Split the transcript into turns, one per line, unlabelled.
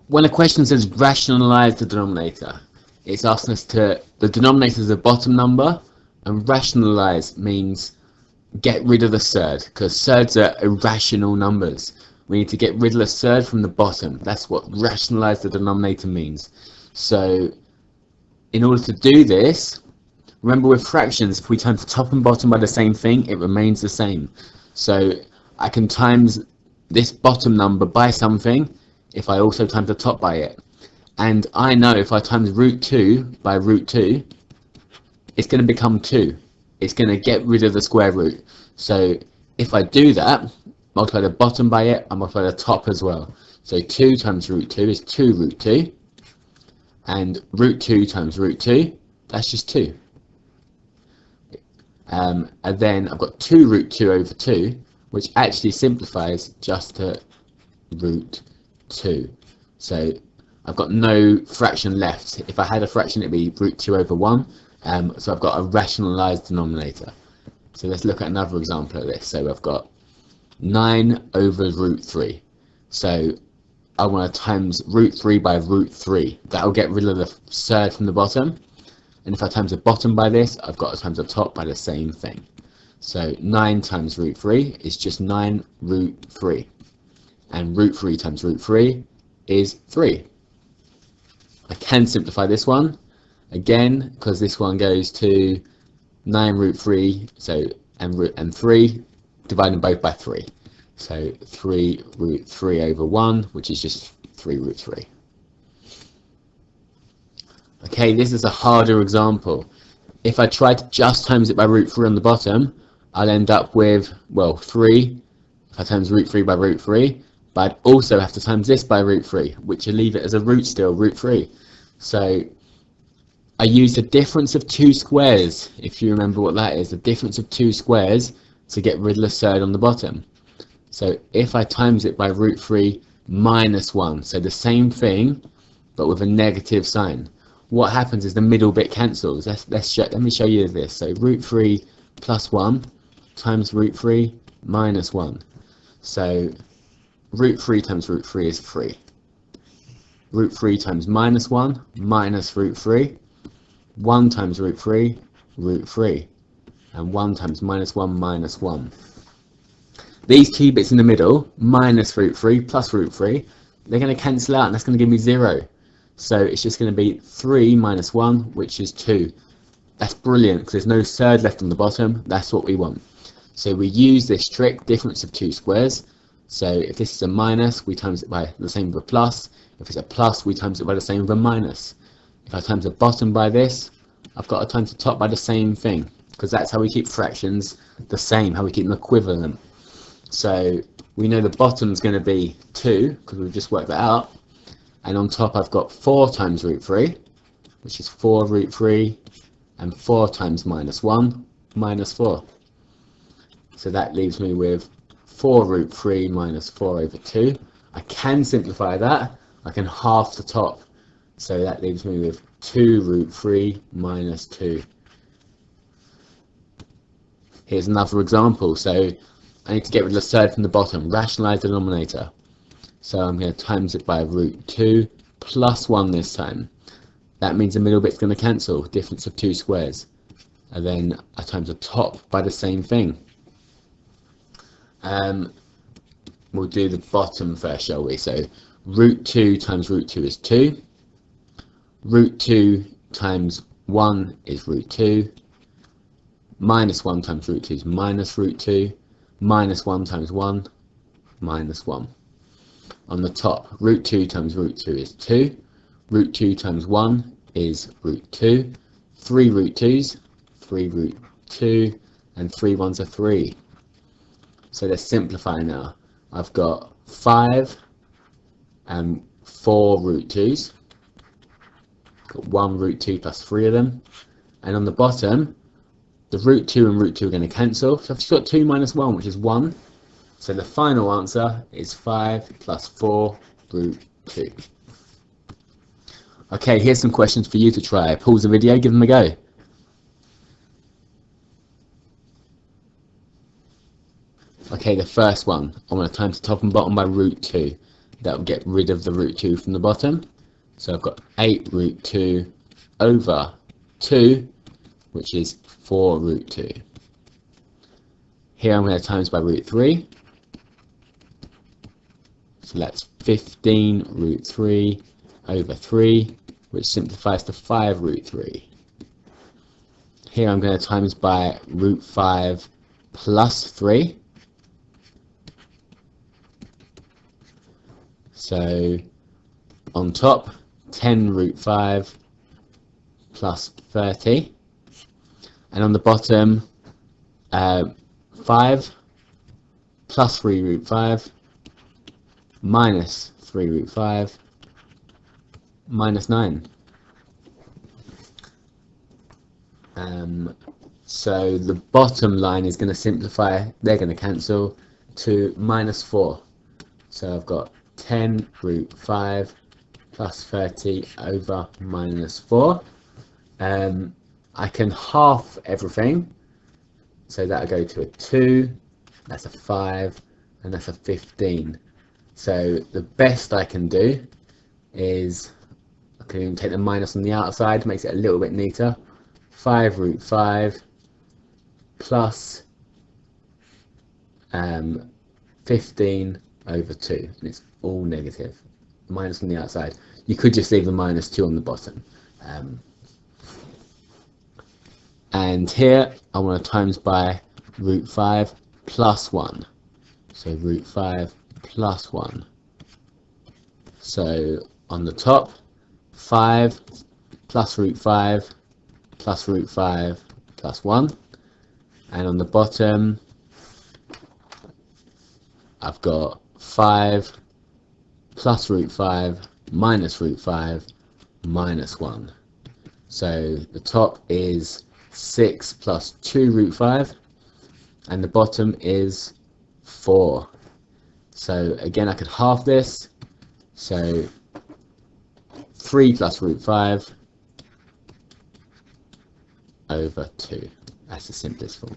when a question says rationalize the denominator, it's asking us to, the denominator is a bottom number, and rationalize means get rid of the surd, because surds are irrational numbers. We need to get rid of the surd from the bottom. That's what rationalize the denominator means. So in order to do this, remember with fractions, if we times the top and bottom by the same thing, it remains the same. So I can times this bottom number by something if I also times the top by it. And I know if I times root 2 by root 2, it's going to become 2. It's going to get rid of the square root. So if I do that, multiply the bottom by it, I multiply the top as well. So 2 times root 2 is 2 root 2. And root 2 times root 2, that's just 2. And then I've got 2 root 2 over 2, which actually simplifies just to root 2. So I've got no fraction left. If I had a fraction, it'd be root 2 over 1. So I've got a rationalized denominator. So let's look at another example of this. So I've got 9 over root 3. So I want to times root 3 by root 3. That'll get rid of the surd from the bottom. And if I times the bottom by this, I've got to times the top by the same thing. So 9 times root 3 is just 9 root 3. And root 3 times root 3 is 3. I can simplify this one again, because this one goes to 9 root 3, so and 3, dividing both by 3. So 3 root 3 over 1, which is just 3 root 3. Okay, this is a harder example. If I try to just times it by root 3 on the bottom, I'll end up with, well, 3 if I times root 3 by root 3, but I'd also have to times this by root 3, which will leave it as a root still, root 3. So I use the difference of two squares, if you remember what that is, the difference of two squares to get rid of the surd on the bottom. So if I times it by root 3 minus 1, so the same thing, but with a negative sign, what happens is the middle bit cancels. Let me show you this. So root 3 plus 1 times root 3 minus 1. So root 3 times root 3 is 3. Root 3 times minus 1 minus root 3. 1 times root 3, root 3. And 1 times minus 1 minus 1. These two bits in the middle, minus root 3 plus root 3, they're going to cancel out, and that's going to give me 0. So it's just going to be 3 minus 1, which is 2. That's brilliant, because there's no surd left on the bottom. That's what we want. So we use this trick, difference of two squares. So if this is a minus, we times it by the same with a plus. If it's a plus, we times it by the same with a minus. If I times the bottom by this, I've got to times the top by the same thing, because that's how we keep fractions the same, how we keep them equivalent. So we know the bottom's going to be 2, because we've just worked that out. And on top I've got 4 times root 3, which is 4 root 3, and 4 times minus 1, minus 4. So that leaves me with 4 root 3 minus 4 over 2. I can simplify that. I can half the top. So that leaves me with 2 root 3 minus 2. Here's another example. So I need to get rid of the surd from the bottom. Rationalize the denominator. So I'm going to times it by root 2 plus 1 this time. That means the middle bit's going to cancel, difference of two squares. And then I times the top by the same thing. We'll do the bottom first, shall we? So root 2 times root 2 is 2. Root 2 times 1 is root 2. Minus 1 times root 2 is minus root 2. Minus 1 times 1, minus 1. On the top, root 2 times root 2 is 2. Root 2 times 1 is root 2. 3 root 2's, 3 root 2, and 3 1's are 3. So let's simplify now. I've got 5 and 4 root 2's. Got 1 root 2 plus 3 of them. And on the bottom, the root 2 and root 2 are going to cancel. So I've just got 2 minus 1, which is 1. So the final answer is 5 plus 4 root 2. Okay, here's some questions for you to try. Pause the video, give them a go. Okay, the first one, I'm going to times the top and bottom by root 2. that will get rid of the root 2 from the bottom. So I've got 8 root 2 over 2, which is 4 root 2. Here I'm going to times by root 3. So that's 15 root 3 over 3, which simplifies to 5 root 3. Here I'm going to times by root 5 plus 3. So on top, 10 root 5 plus 30. And on the bottom, 5 plus 3 root 5 minus 3 root 5 minus 9. So the bottom line is going to simplify, they're going to cancel, to minus 4. So I've got 10 root 5 plus 30 over minus 4. I can half everything, so that'll go to a 2, that's a 5, and that's a 15. So the best I can do is, I can take the minus on the outside, makes it a little bit neater. 5 root 5 plus 15 over 2, and it's all negative. Minus on the outside. You could just leave the minus 2 on the bottom. And here I want to times by root 5 plus 1. So root 5 plus 1. So on the top, 5 plus root 5 plus root 5 plus 1. And on the bottom, I've got 5 plus root 5 minus root 5 minus 1. So the top is 6 plus 2 root 5, and the bottom is 4. So again, I could half this. So 3 plus root 5 over 2. That's the simplest form.